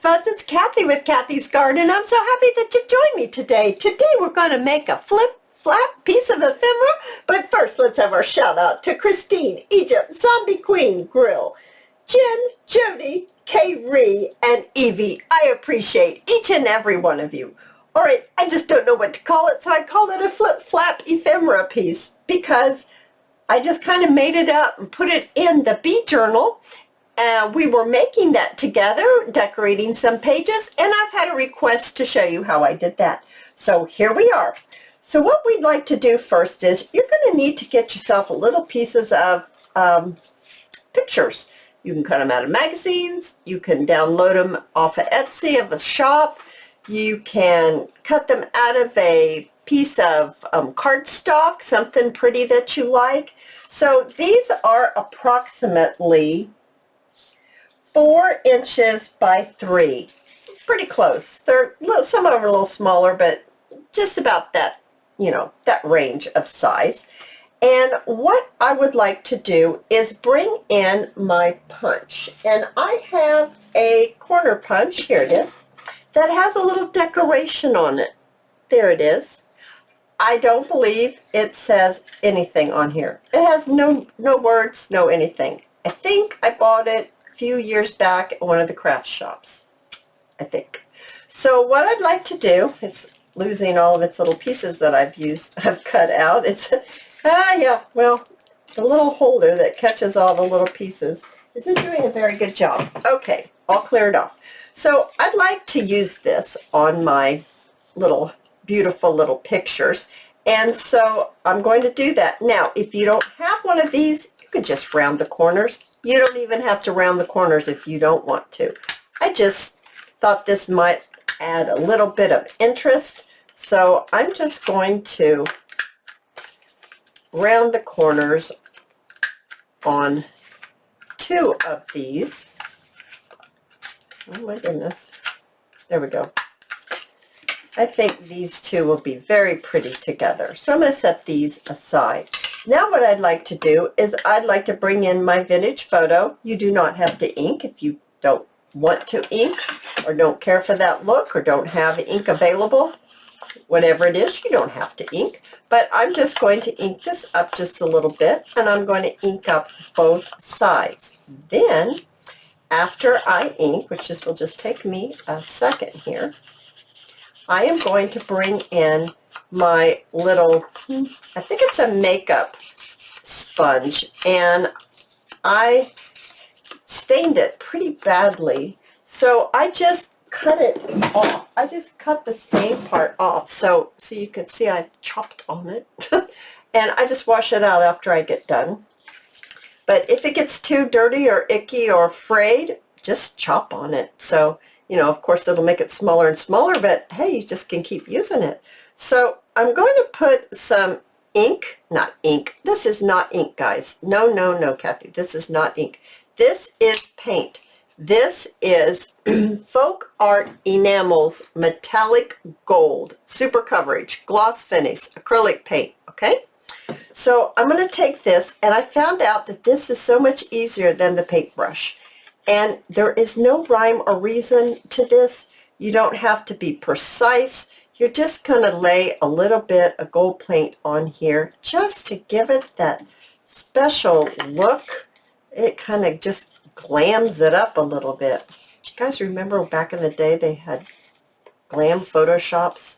Buds, it's Cathy with Cathy's Garden. I'm so happy that you've joined me today. Today we're going to make a flip-flap piece of ephemera, but first let's have our shout out to Christine, Egypt, Zombie Queen, Grill, Jen, Jody, Kay-Ree, and Evie. I appreciate each and every one of you. All right, I just don't know what to call it, so I called it a flip-flap ephemera piece because I just kind of made it up and put it in the bee journal. We were making that together, decorating some pages, and I've had a request to show you how I did that. So here we are. So what we'd like to do first is you're going to need to get yourself little pieces of pictures. You can cut them out of magazines. You can download them off of Etsy of a shop. You can cut them out of a piece of cardstock, something pretty that you like. So these are approximately 4 inches by 3. Pretty close. They're some of them are a little smaller, but just about that, that range of size. And what I would like to do is bring in my punch. And I have a corner punch, here it is, that has a little decoration on it. There it is. I don't believe it says anything on here. It has no words, no anything. I think I bought it a few years back at one of the craft shops, I think. So what I'd like to do, it's losing all of its little pieces that I've cut out. It's, well, the little holder that catches all the little pieces isn't doing a very good job. Okay, all cleared off. So I'd like to use this on my little beautiful little pictures, and so I'm going to do that. Now, if you don't have one of these, you could just round the corners. You don't even have to round the corners if you don't want to. I just thought this might add a little bit of interest, so I'm just going to round the corners on 2 of these. Oh my goodness. There we go. I think these 2 will be very pretty together. So I'm going to set these aside. Now what I'd like to do is I'd like to bring in my vintage photo. You do not have to ink if you don't want to ink or don't care for that look or don't have ink available. Whatever it is, you don't have to ink. But I'm just going to ink this up just a little bit, and I'm going to ink up both sides. Then after I ink, which this will just take me a second here, I am going to bring in my little, I think it's a makeup sponge, and I stained it pretty badly, so I just cut it off. I just cut the stain part off, so you can see I chopped on it, and I just wash it out after I get done. But if it gets too dirty or icky or frayed, just chop on it. So, of course it'll make it smaller and smaller, but hey, you just can keep using it. So I'm going to put some ink, not ink. This is not ink, guys. No, Cathy. This is not ink. This is paint. This is Folk Art Enamels Metallic Gold, Super Coverage, Gloss Finish, Acrylic Paint, okay? So I'm going to take this, and I found out that this is so much easier than the paintbrush. And there is no rhyme or reason to this. You don't have to be precise. You're just going to lay a little bit of gold paint on here just to give it that special look. It kind of just glams it up a little bit. Do you guys remember back in the day they had glam photoshops?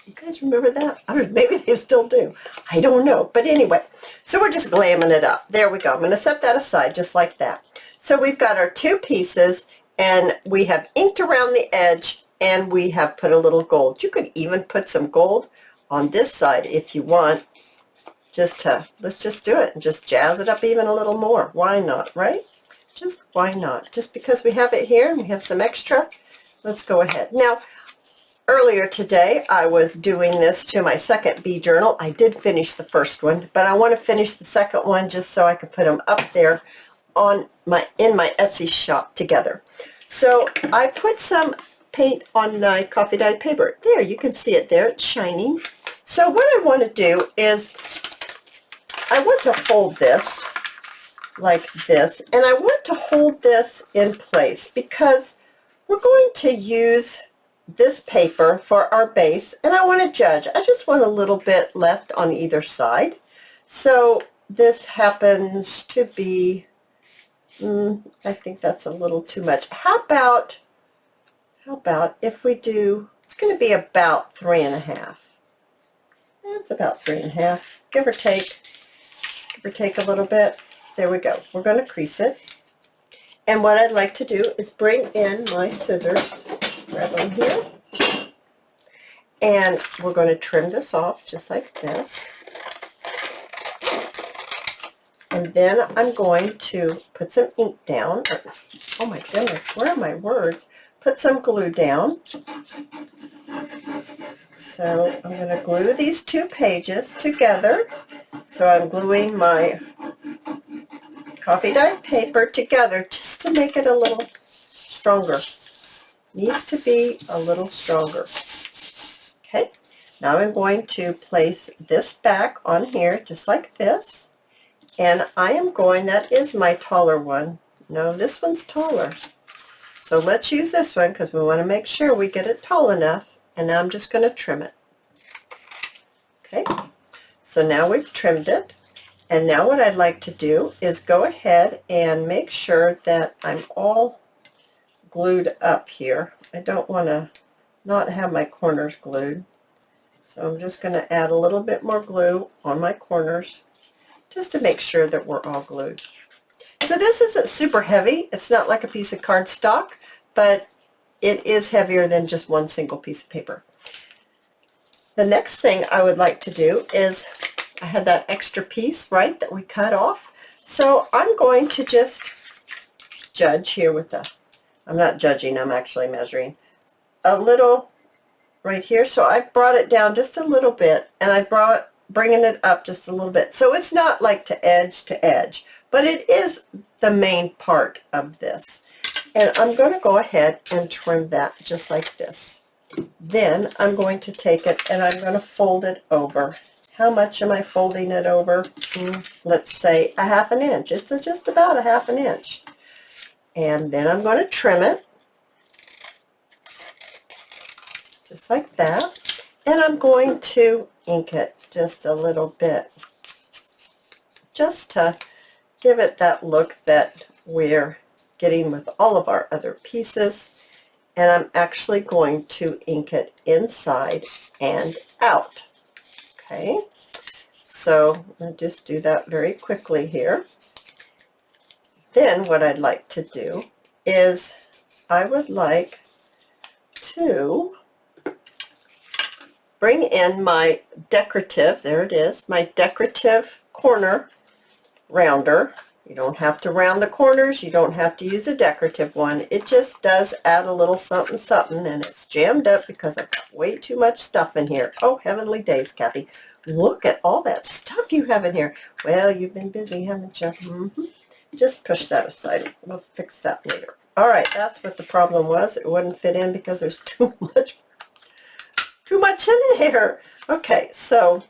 You guys remember that? I don't know, maybe they still do. I don't know. But anyway, so we're just glamming it up. There we go. I'm going to set that aside just like that. So we've got our 2 pieces, and we have inked around the edge, and we have put a little gold. You could even put some gold on this side if you want. Let's just do it and just jazz it up even a little more. Why not, right? Just why not? Just because we have it here and we have some extra, let's go ahead. Now, earlier today, I was doing this to my second bee journal. I did finish the first one, but I want to finish the second one just so I can put them up there in my Etsy shop together. So I put some paint on my coffee dyed paper. There, you can see it there. It's shining. So what I want to do is I want to fold this like this, and I want to hold this in place because we're going to use this paper for our base, and I want to judge. I just want a little bit left on either side. So this happens to be, I think that's a little too much. How about if we do, it's going to be about 3.5. That's about 3.5, give or take a little bit. There we go. We're going to crease it. And what I'd like to do is bring in my scissors, grab them here, and we're going to trim this off just like this. And then I'm going to put some ink down. Oh my goodness, where are my words? Put some glue down. So I'm going to glue these 2 pages together. So I'm gluing my coffee dyed paper together just to make it a little stronger. Needs to be a little stronger. Okay, now I'm going to place this back on here just like this. And I am going, that is my taller one. No, this one's taller. So let's use this one because we want to make sure we get it tall enough. And now I'm just going to trim it. Okay, so now we've trimmed it. And now what I'd like to do is go ahead and make sure that I'm all glued up here. I don't want to not have my corners glued. So I'm just going to add a little bit more glue on my corners just to make sure that we're all glued. So this isn't super heavy. It's not like a piece of cardstock, but it is heavier than just one single piece of paper. The next thing I would like to do is, I had that extra piece, right, that we cut off. So I'm going to just judge here with the, I'm not judging, I'm actually measuring a little right here. So I brought it down just a little bit, and I bringing it up just a little bit. So it's not like to edge, but it is the main part of this. And I'm going to go ahead and trim that just like this. Then I'm going to take it and I'm going to fold it over. How much am I folding it over? Let's say 1/2 inch. It's just about 1/2 inch. And then I'm going to trim it just like that. And I'm going to ink it just a little bit, just to give it that look that we're getting with all of our other pieces. And I'm actually going to ink it inside and out. Okay, so I'll just do that very quickly here. Then what I'd like to do is I would like to bring in my decorative, there it is, my decorative corner rounder. You don't have to round the corners, you don't have to use a decorative one. It just does add a little something something, and it's jammed up because I've got way too much stuff in here. Oh, heavenly days, Kathy. Look at all that stuff you have in here. Well, you've been busy, haven't you? Just push that aside. We'll fix that later. All right, that's what the problem was. It wouldn't fit in because there's too much in there. Okay, so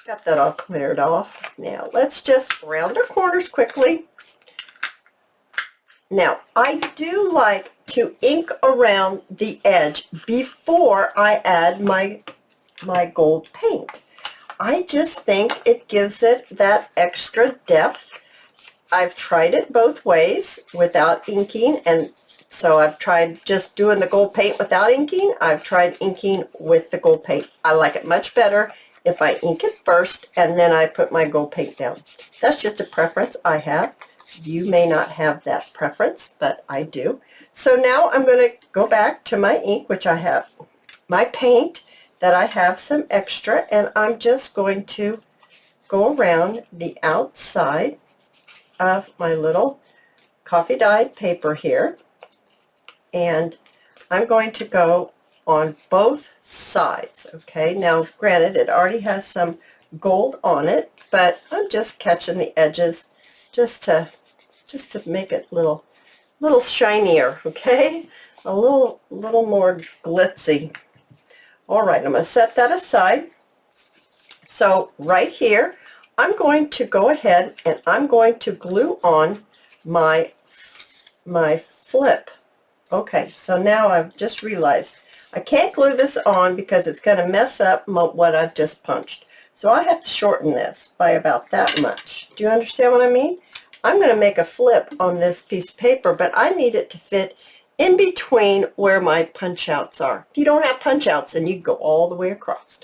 got that all cleared off. Now let's just round our corners quickly. Now I do like to ink around the edge before I add my gold paint. I just think it gives it that extra depth. I've tried it both ways without inking, and so I've tried just doing the gold paint without inking. I've tried inking with the gold paint. I like it much better if I ink it first and then I put my gold paint down. That's just a preference I have. You may not have that preference, but I do. So now I'm going to go back to my ink, which I have my paint that I have some extra, and I'm just going to go around the outside of my little coffee dyed paper here, and I'm going to go on both sides. Okay, now granted it already has some gold on it, but I'm just catching the edges just to make it little shinier, okay, a little more glitzy. All right, I'm going to set that aside. So right here I'm going to go ahead and I'm going to glue on my flip Okay, so now I've just realized I can't glue this on because it's going to mess up what I've just punched. So I have to shorten this by about that much. Do you understand what I mean? I'm going to make a flip on this piece of paper, but I need it to fit in between where my punch outs are. If you don't have punch outs, then you go all the way across.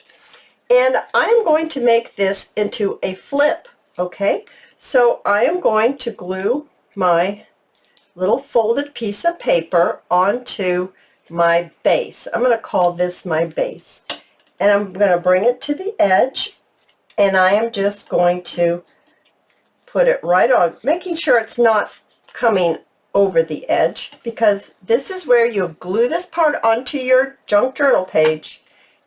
And I'm going to make this into a flip, okay? So I am going to glue my little folded piece of paper onto my base. I'm going to call this my base. And I'm going to bring it to the edge, and I am just going to put it right on, making sure it's not coming over the edge, because this is where you glue this part onto your junk journal page,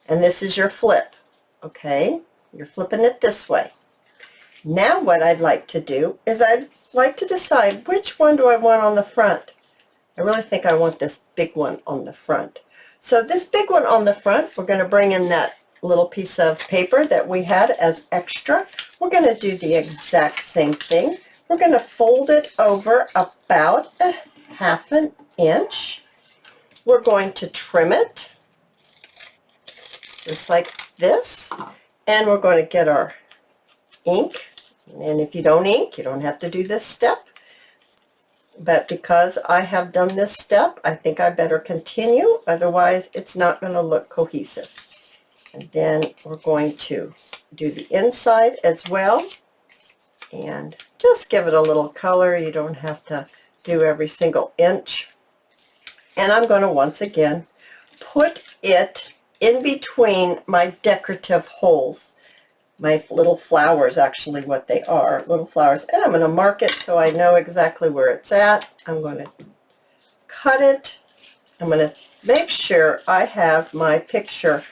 and this is your flip. Okay, you're flipping it this way. Now what I'd like to do is I'd like to decide which one do I want on the front. I really think I want this big one on the front. So this big one on the front, we're going to bring in that little piece of paper that we had as extra. We're going to do the exact same thing. We're going to fold it over about a ½ an inch. We're going to trim it just like this, and we're going to get our ink. And if you don't ink, you don't have to do this step. But because I have done this step, I think I better continue, otherwise it's not going to look cohesive. And then we're going to do the inside as well, and just give it a little color. You don't have to do every single inch. And I'm going to once again put it in between my decorative holes. My little flowers, actually what they are, little flowers. And I'm going to mark it so I know exactly where it's at. I'm going to cut it. I'm going to make sure I have my picture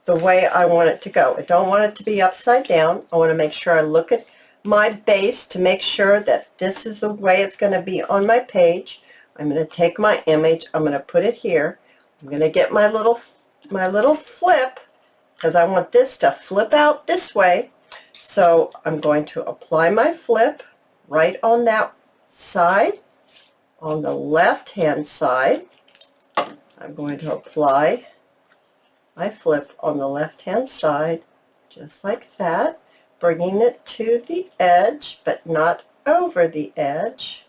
the way I want it to go. I don't want it to be upside down. I want to make sure I look at my base to make sure that this is the way it's going to be on my page. I'm going to take my image. I'm going to put it here. I'm going to get my little flip, because I want this to flip out this way. So I'm going to apply my flip right on that side. On the left hand side, I'm going to apply my flip on the left hand side, just like that, bringing it to the edge, but not over the edge.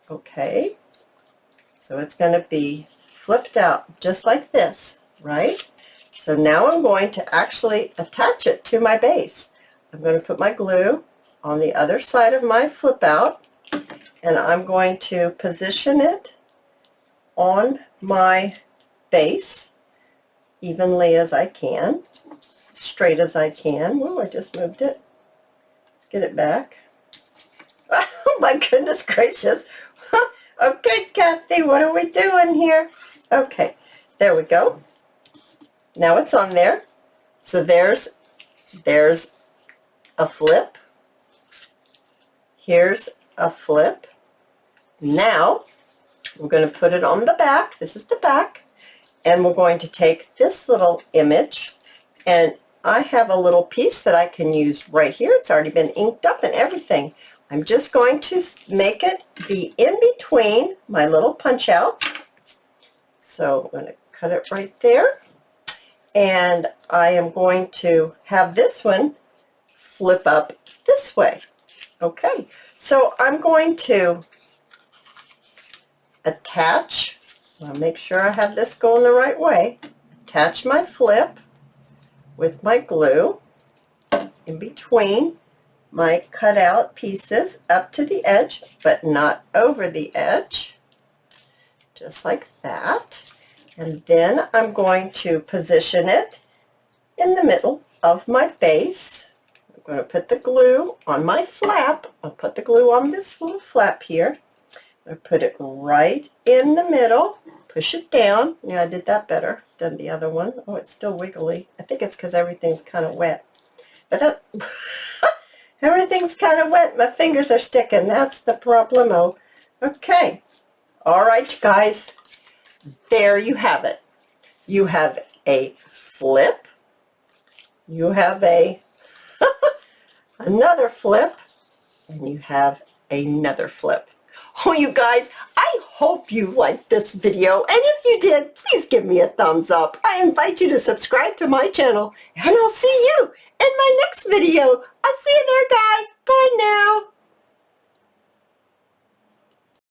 Okay, so it's going to be flipped out just like this, right? So now I'm going to actually attach it to my base. I'm going to put my glue on the other side of my flip out, and I'm going to position it on my base evenly as I can, straight as I can. Whoa, I just moved it. Let's get it back. Oh my goodness gracious. Okay, Kathy, what are we doing here? Okay, there we go. Now it's on there. So there's a flip. Here's a flip. Now we're going to put it on the back. This is the back. And we're going to take this little image, and I have a little piece that I can use right here. It's already been inked up and everything. I'm just going to make it be in between my little punch outs. So I'm going to cut it right there. And I am going to have this one flip up this way. Okay, so I'm going to attach, I'll make sure I have this going the right way, attach my flip with my glue in between my cutout pieces up to the edge, but not over the edge, just like that. And then I'm going to position it in the middle of my base. I'm going to put the glue on my flap. I'll put the glue on this little flap here. I put it right in the middle, push it down. Yeah, I did that better than the other one. Oh, it's still wiggly. I think it's because everything's kind of wet. But that everything's kind of wet. My fingers are sticking. That's the problemo. Okay. All right, guys. There you have it. You have a flip. You have a another flip, and you have another flip. Oh, you guys, I hope you liked this video, and if you did, please give me a thumbs up. I invite you to subscribe to my channel, and I'll see you in my next video.